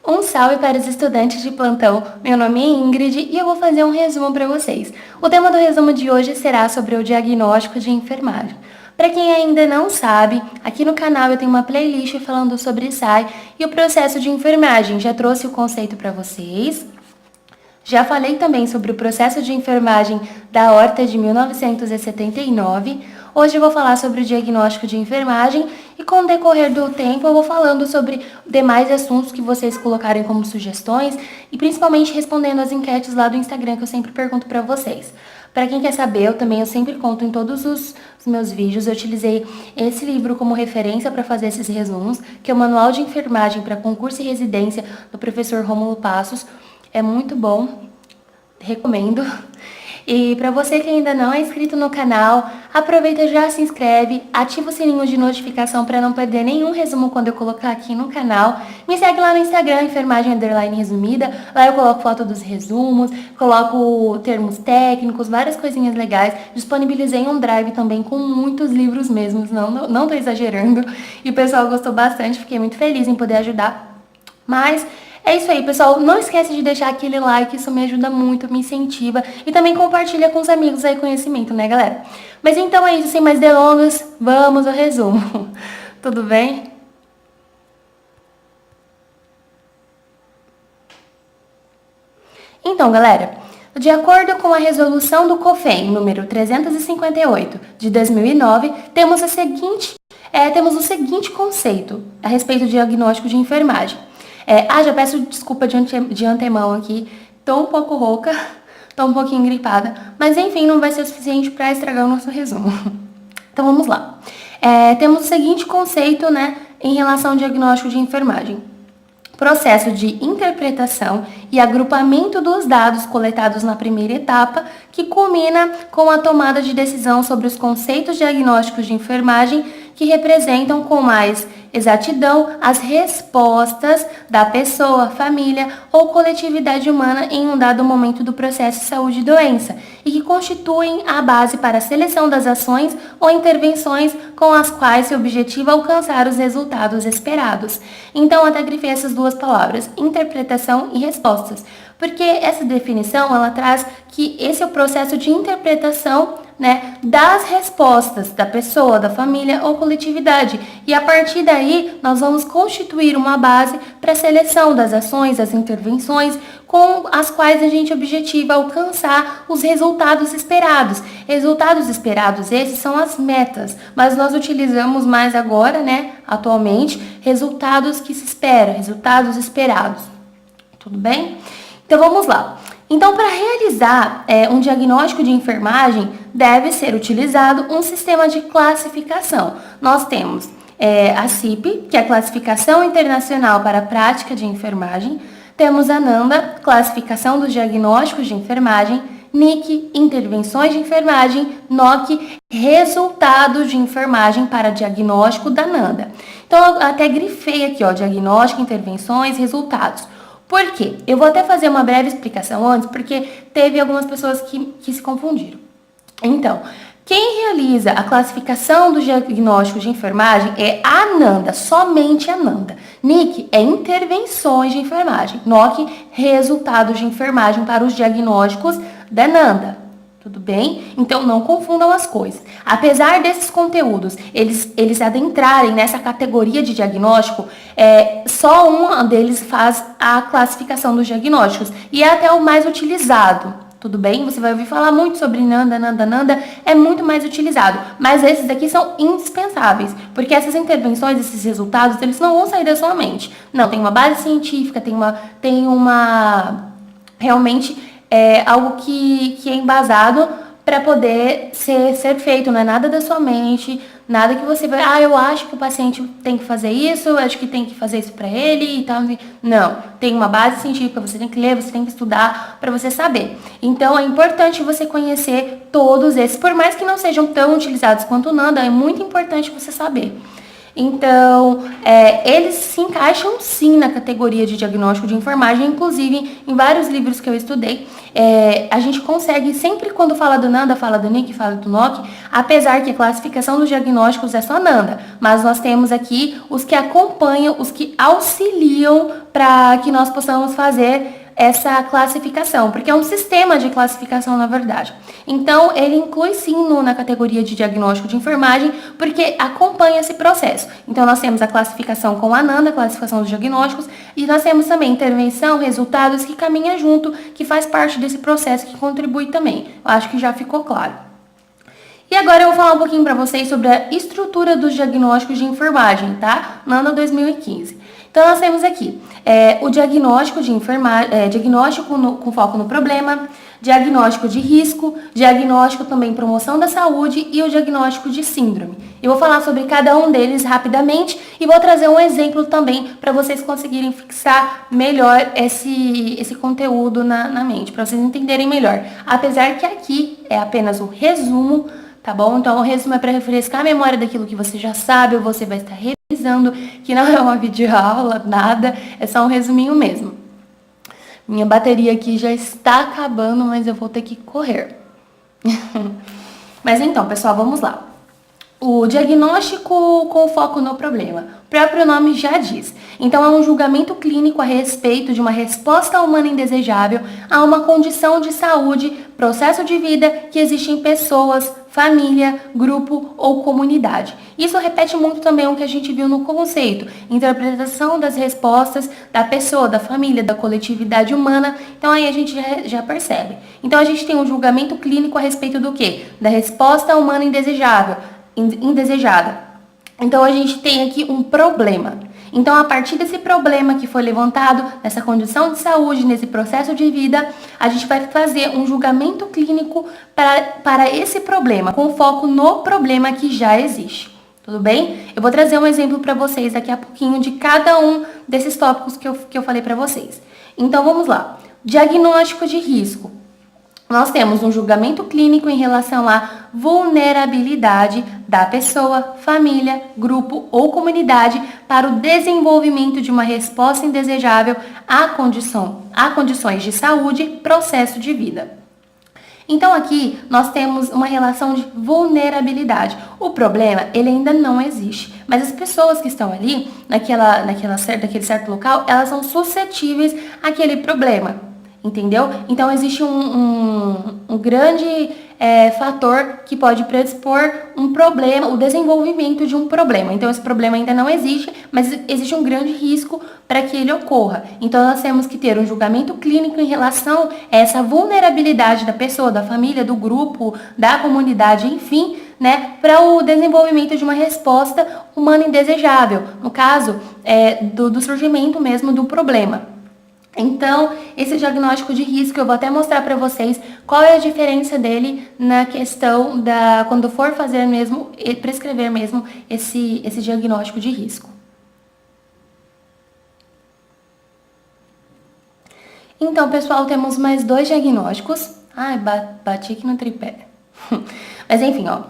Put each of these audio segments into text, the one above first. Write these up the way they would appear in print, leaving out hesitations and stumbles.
Um salve para os estudantes de plantão, meu nome é Ingrid e eu vou fazer um resumo para vocês. O tema do resumo de hoje será sobre o diagnóstico de enfermagem. Para quem ainda não sabe, aqui no canal eu tenho uma playlist falando sobre SAI e o processo de enfermagem. Já trouxe o conceito para vocês. Já falei também sobre o processo de enfermagem da Horta de 1979. Hoje eu vou falar sobre o diagnóstico de enfermagem e com o decorrer do tempo eu vou falando sobre demais assuntos que vocês colocarem como sugestões e principalmente respondendo as enquetes lá do Instagram que eu sempre pergunto para vocês. Para quem quer saber, eu sempre conto em todos os meus vídeos, eu utilizei esse livro como referência para fazer esses resumos, que é o Manual de Enfermagem para Concurso e Residência do professor Rômulo Passos. É muito bom, recomendo. E para você que ainda não é inscrito no canal, aproveita e já se inscreve, ativa o sininho de notificação para não perder nenhum resumo quando eu colocar aqui no canal. Me segue lá no Instagram, enfermagem_resumida, lá eu coloco foto dos resumos, coloco termos técnicos, várias coisinhas legais. Disponibilizei um drive também com muitos livros mesmos, não tô exagerando. E o pessoal gostou bastante, fiquei muito feliz em poder ajudar. Mas é isso aí, pessoal. Não esquece de deixar aquele like, isso me ajuda muito, me incentiva. E também compartilha com os amigos aí conhecimento, né, galera? Mas então é isso, sem mais delongas, vamos ao resumo. Tudo bem? Então, galera, de acordo com a resolução do COFEM, número 358, de 2009, temos o seguinte conceito a respeito do diagnóstico de enfermagem. Já peço desculpa de antemão aqui, tô um pouco rouca, tô um pouquinho gripada, mas enfim, não vai ser o suficiente para estragar o nosso resumo. Então vamos lá. Temos o seguinte conceito, né, em relação ao diagnóstico de enfermagem. Processo de interpretação e agrupamento dos dados coletados na primeira etapa, que culmina com a tomada de decisão sobre os conceitos diagnósticos de enfermagem que representam com mais exatidão as respostas da pessoa, família ou coletividade humana em um dado momento do processo de saúde e doença e que constituem a base para a seleção das ações ou intervenções com as quais se objetiva alcançar os resultados esperados. Então, até grifei essas duas palavras, interpretação e respostas, porque essa definição ela traz que esse é o processo de interpretação, né, das respostas da pessoa, da família ou coletividade. E a partir daí, nós vamos constituir uma base para a seleção das ações, das intervenções, com as quais a gente objetiva alcançar os resultados esperados. Resultados esperados, esses são as metas, mas nós utilizamos mais agora, né, atualmente, resultados que se esperam, resultados esperados. Tudo bem? Então vamos lá. Então, para realizar um diagnóstico de enfermagem, deve ser utilizado um sistema de classificação. Nós temos a CIP, que é a Classificação Internacional para a Prática de Enfermagem. Temos a NANDA, Classificação dos Diagnósticos de Enfermagem. NIC, Intervenções de Enfermagem. NOC, Resultados de Enfermagem para Diagnóstico da NANDA. Então, eu até grifei aqui, ó, diagnóstico, intervenções, resultados. Por quê? Eu vou até fazer uma breve explicação antes, porque teve algumas pessoas que se confundiram. Então, quem realiza a classificação do diagnóstico de enfermagem é a NANDA, somente a NANDA. NIC é intervenções de enfermagem. NOC, resultados de enfermagem para os diagnósticos da NANDA. Tudo bem? Então, não confundam as coisas. Apesar desses conteúdos, eles adentrarem nessa categoria de diagnóstico, só um deles faz a classificação dos diagnósticos. E é até o mais utilizado. Tudo bem? Você vai ouvir falar muito sobre NANDA, é muito mais utilizado. Mas esses daqui são indispensáveis, porque essas intervenções, esses resultados, eles não vão sair da sua mente. Não, tem uma base científica, tem uma realmente algo que é embasado para poder ser feito, não é nada da sua mente, nada que você vai, eu acho que o paciente tem que fazer isso, eu acho que tem que fazer isso para ele e tal. Não, tem uma base científica, você tem que ler, você tem que estudar para você saber. Então, é importante você conhecer todos esses, por mais que não sejam tão utilizados quanto o NANDA, é muito importante você saber. Então, eles se encaixam sim na categoria de diagnóstico de enfermagem, inclusive em vários livros que eu estudei, a gente consegue, sempre quando fala do NANDA, fala do NIC, fala do NOC, apesar que a classificação dos diagnósticos é só NANDA, mas nós temos aqui os que acompanham, os que auxiliam para que nós possamos fazer essa classificação, porque é um sistema de classificação, na verdade. Então, ele inclui sim na categoria de diagnóstico de enfermagem, porque acompanha esse processo. Então, nós temos a classificação com a NANDA, a classificação dos diagnósticos, e nós temos também intervenção, resultados, que caminha junto, que faz parte desse processo, que contribui também. Eu acho que já ficou claro. E agora eu vou falar um pouquinho para vocês sobre a estrutura dos diagnósticos de enfermagem, tá? NANDA 2015. Então, nós temos aqui o diagnóstico de enfermagem, diagnóstico com foco no problema, diagnóstico de risco, diagnóstico também promoção da saúde e o diagnóstico de síndrome. Eu vou falar sobre cada um deles rapidamente e vou trazer um exemplo também para vocês conseguirem fixar melhor esse conteúdo na mente, para vocês entenderem melhor. Apesar que aqui é apenas o resumo, tá bom? Então, o resumo é para refrescar a memória daquilo que você já sabe ou você vai estar revisando, que não é uma videoaula, nada, é só um resuminho mesmo. Minha bateria aqui já está acabando, mas eu vou ter que correr. Mas então, pessoal, vamos lá. O diagnóstico com foco no problema. O próprio nome já diz. Então, é um julgamento clínico a respeito de uma resposta humana indesejável a uma condição de saúde, processo de vida que existe em pessoas, família, grupo ou comunidade. Isso repete muito também o que a gente viu no conceito, interpretação das respostas da pessoa, da família, da coletividade humana. Então, aí a gente já percebe. Então, a gente tem um julgamento clínico a respeito do quê? Da resposta humana indesejada. Então, a gente tem aqui um problema. Então, a partir desse problema que foi levantado, nessa condição de saúde, nesse processo de vida, a gente vai fazer um julgamento clínico para esse problema, com foco no problema que já existe. Tudo bem? Eu vou trazer um exemplo para vocês daqui a pouquinho de cada um desses tópicos que eu falei para vocês. Então, vamos lá. Diagnóstico de risco. Nós temos um julgamento clínico em relação à vulnerabilidade da pessoa, família, grupo ou comunidade para o desenvolvimento de uma resposta indesejável a condições de saúde, processo de vida. Então, aqui nós temos uma relação de vulnerabilidade. O problema, ele ainda não existe, mas as pessoas que estão ali, naquele certo local, elas são suscetíveis àquele problema. Entendeu? Então, existe um grande fator que pode predispor um problema, o desenvolvimento de um problema. Então, esse problema ainda não existe, mas existe um grande risco para que ele ocorra. Então, nós temos que ter um julgamento clínico em relação a essa vulnerabilidade da pessoa, da família, do grupo, da comunidade, enfim, né, para o desenvolvimento de uma resposta humana indesejável. No caso, do surgimento mesmo do problema. Então, esse diagnóstico de risco, eu vou até mostrar para vocês qual é a diferença dele na questão quando for fazer mesmo, prescrever mesmo esse diagnóstico de risco. Então, pessoal, temos mais 2 diagnósticos. Ai, bati aqui no tripé. Mas enfim, ó.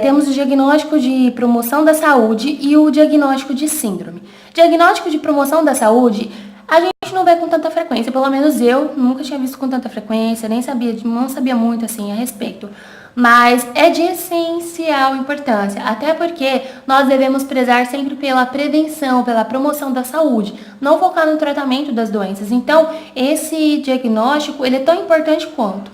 Temos o diagnóstico de promoção da saúde e o diagnóstico de síndrome. Diagnóstico de promoção da saúde, a gente não vê com tanta frequência, pelo menos eu nunca tinha visto com tanta frequência, não sabia muito assim a respeito. Mas é de essencial importância, até porque nós devemos prezar sempre pela prevenção, pela promoção da saúde, não focar no tratamento das doenças. Então, esse diagnóstico, ele é tão importante quanto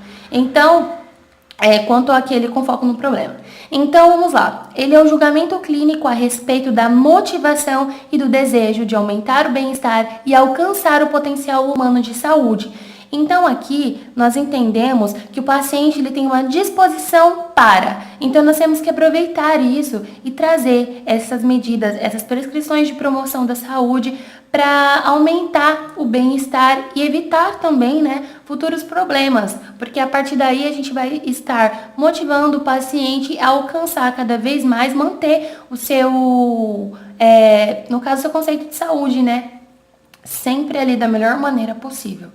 aquele com foco no problema. Então, vamos lá. Ele é um julgamento clínico a respeito da motivação e do desejo de aumentar o bem-estar e alcançar o potencial humano de saúde. Então, aqui, nós entendemos que o paciente ele tem uma disposição para. Então, nós temos que aproveitar isso e trazer essas medidas, essas prescrições de promoção da saúde para aumentar o bem-estar e evitar também, né, futuros problemas, porque a partir daí a gente vai estar motivando o paciente a alcançar cada vez mais, manter o seu, no caso, seu conceito de saúde, né, sempre ali da melhor maneira possível.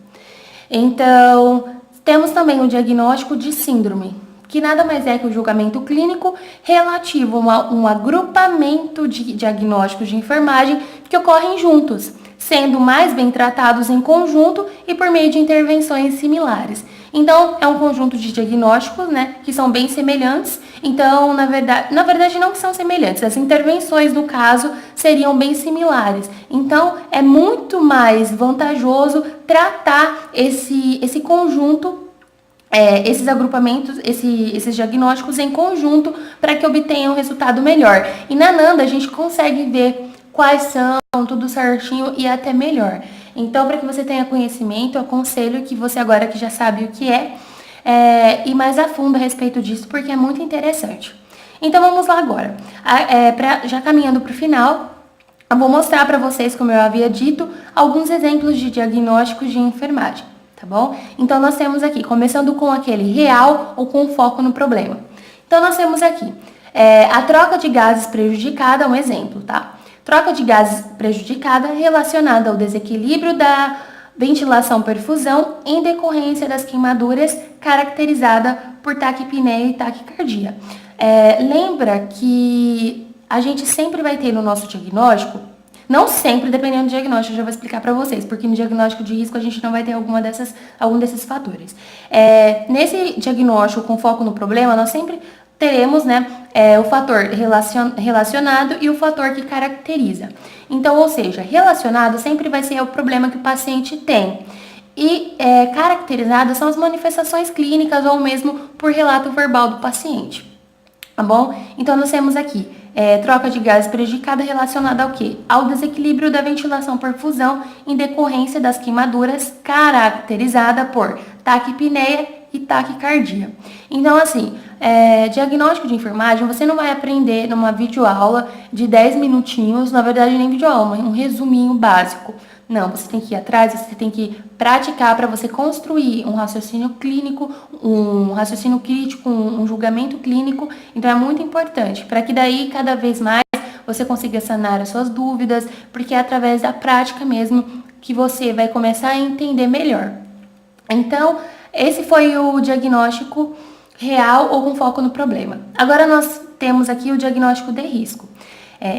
Então, temos também o diagnóstico de síndrome, que nada mais é que o julgamento clínico relativo a um agrupamento de diagnósticos de enfermagem que ocorrem juntos, sendo mais bem tratados em conjunto e por meio de intervenções similares. Então, é um conjunto de diagnósticos, né, que são bem semelhantes. Então, na verdade não são semelhantes. As intervenções, no caso, seriam bem similares. Então, é muito mais vantajoso tratar esse conjunto, esses agrupamentos, esses diagnósticos em conjunto para que obtenham um resultado melhor. E na NANDA a gente consegue ver quais são, tudo certinho e até melhor. Então, para que você tenha conhecimento, eu aconselho que você, agora que já sabe o que ir mais a fundo a respeito disso, porque é muito interessante. Então, vamos lá agora. Já caminhando para o final, eu vou mostrar para vocês, como eu havia dito, alguns exemplos de diagnósticos de enfermagem, tá bom? Então, nós temos aqui, começando com aquele real ou com foco no problema. Então, nós temos aqui a troca de gases prejudicada, um exemplo, tá? Troca de gases prejudicada relacionada ao desequilíbrio da ventilação-perfusão em decorrência das queimaduras caracterizada por taquipneia e taquicardia. Lembra que a gente sempre vai ter no nosso diagnóstico, não sempre, dependendo do diagnóstico, eu já vou explicar para vocês, porque no diagnóstico de risco a gente não vai ter algum desses fatores. Nesse diagnóstico com foco no problema, nós sempre teremos, né, o fator relacionado e o fator que caracteriza. Então, ou seja, relacionado sempre vai ser o problema que o paciente tem. E caracterizado são as manifestações clínicas ou mesmo por relato verbal do paciente. Tá bom? Então, nós temos aqui troca de gases prejudicada relacionada ao quê? Ao desequilíbrio da ventilação-perfusão em decorrência das queimaduras caracterizada por taquipneia e taquicardia. Então, assim, diagnóstico de enfermagem, você não vai aprender numa videoaula de 10 minutinhos, na verdade nem videoaula, um resuminho básico. Não, você tem que ir atrás, você tem que praticar para você construir um raciocínio clínico, um raciocínio crítico, um julgamento clínico. Então, é muito importante, para que daí, cada vez mais, você consiga sanar as suas dúvidas, porque é através da prática mesmo que você vai começar a entender melhor. Então, esse foi o diagnóstico real ou com foco no problema. Agora nós temos aqui o diagnóstico de risco.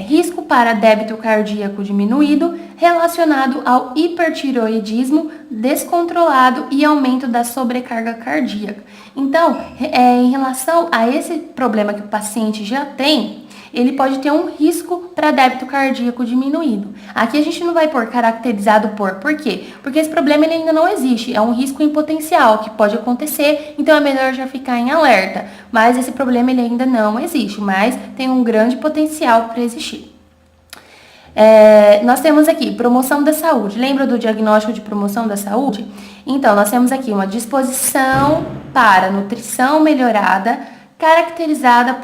Risco para débito cardíaco diminuído relacionado ao hipertireoidismo descontrolado e aumento da sobrecarga cardíaca. Então, em relação a esse problema que o paciente já tem, ele pode ter um risco para débito cardíaco diminuído. Aqui a gente não vai pôr caracterizado por quê? Porque esse problema ele ainda não existe, é um risco em potencial que pode acontecer, então é melhor já ficar em alerta. Mas esse problema ele ainda não existe, mas tem um grande potencial para existir. Nós temos aqui promoção da saúde. Lembra do diagnóstico de promoção da saúde? Então, nós temos aqui uma disposição para nutrição melhorada, caracterizada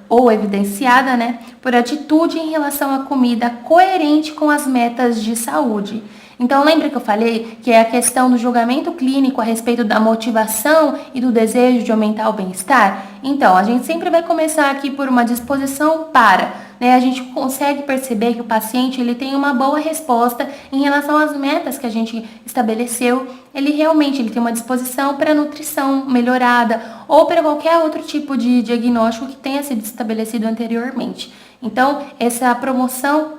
ou evidenciada, né, por atitude em relação à comida coerente com as metas de saúde. Então, lembra que eu falei que é a questão do julgamento clínico a respeito da motivação e do desejo de aumentar o bem-estar? Então, a gente sempre vai começar aqui por uma disposição para, né? A gente consegue perceber que o paciente ele tem uma boa resposta em relação às metas que a gente estabeleceu. Ele tem uma disposição para nutrição melhorada ou para qualquer outro tipo de diagnóstico que tenha sido estabelecido anteriormente. Então, essa promoção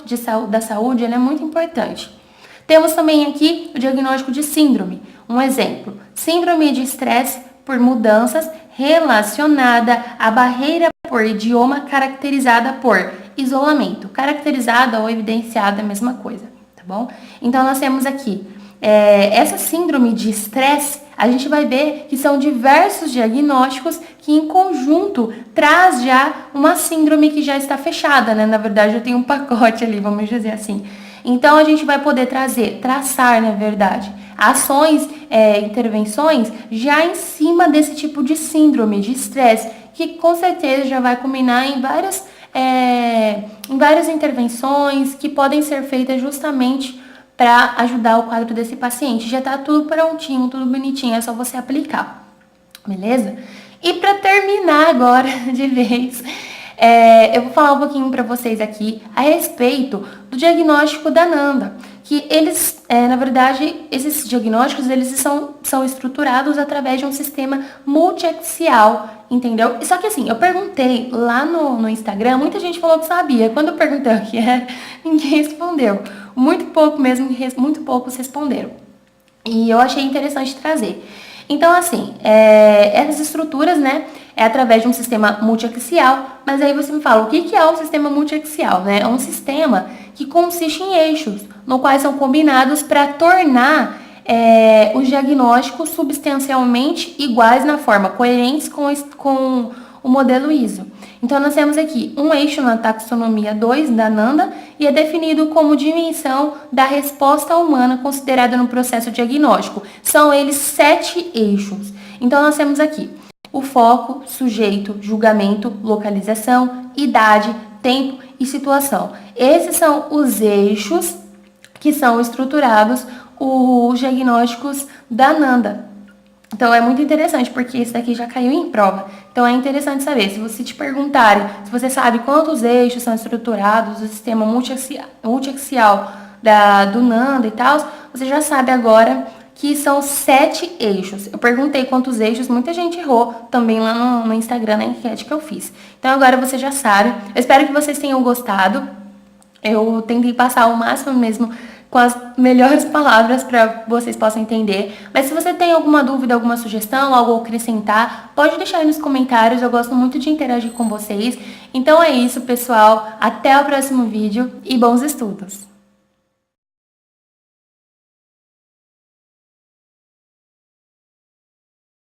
da saúde ela é muito importante. Temos também aqui o diagnóstico de síndrome. Um exemplo, síndrome de estresse por mudanças relacionada à barreira por idioma caracterizada por isolamento. Caracterizada ou evidenciada é a mesma coisa, tá bom? Então, nós temos aqui essa síndrome de estresse, a gente vai ver que são diversos diagnósticos que em conjunto traz já uma síndrome que já está fechada, né? Na verdade, eu tenho um pacote ali, vamos dizer assim. Então, a gente vai poder traçar, na verdade, ações, intervenções já em cima desse tipo de síndrome de estresse, que com certeza já vai culminar em várias intervenções que podem ser feitas justamente para ajudar o quadro desse paciente. Já está tudo prontinho, tudo bonitinho, é só você aplicar, beleza? E para terminar agora de vez, eu vou falar um pouquinho para vocês aqui a respeito do diagnóstico da Nanda, que eles, na verdade, esses diagnósticos, eles são estruturados através de um sistema multiaxial, entendeu? Só que assim, eu perguntei lá no Instagram, muita gente falou que sabia. Quando eu perguntei o que era, ninguém respondeu. Muito pouco mesmo, muito poucos responderam. E eu achei interessante trazer. Então, assim, essas estruturas, né, é através de um sistema multiaxial, mas aí você me fala, o que é o sistema multiaxial, né? É um sistema que consiste em eixos, no quais são combinados para tornar os diagnósticos substancialmente iguais na forma, coerentes com o modelo ISO. Então, nós temos aqui um eixo na taxonomia 2 da Nanda e é definido como dimensão da resposta humana considerada no processo diagnóstico. São eles 7 eixos. Então, nós temos aqui o foco, sujeito, julgamento, localização, idade, tempo e situação. Esses são os eixos que são estruturados os diagnósticos da Nanda. Então, é muito interessante, porque isso daqui já caiu em prova. Então, é interessante saber, se você te perguntarem, se você sabe quantos eixos são estruturados do sistema multiaxial do Nanda e tal, você já sabe agora que são 7 eixos. Eu perguntei quantos eixos, muita gente errou também lá no Instagram, na enquete que eu fiz. Então, agora você já sabe. Eu espero que vocês tenham gostado. Eu tentei passar o máximo mesmo com as melhores palavras para vocês possam entender. Mas se você tem alguma dúvida, alguma sugestão, algo a acrescentar, pode deixar aí nos comentários. Eu gosto muito de interagir com vocês. Então é isso, pessoal. Até o próximo vídeo e bons estudos!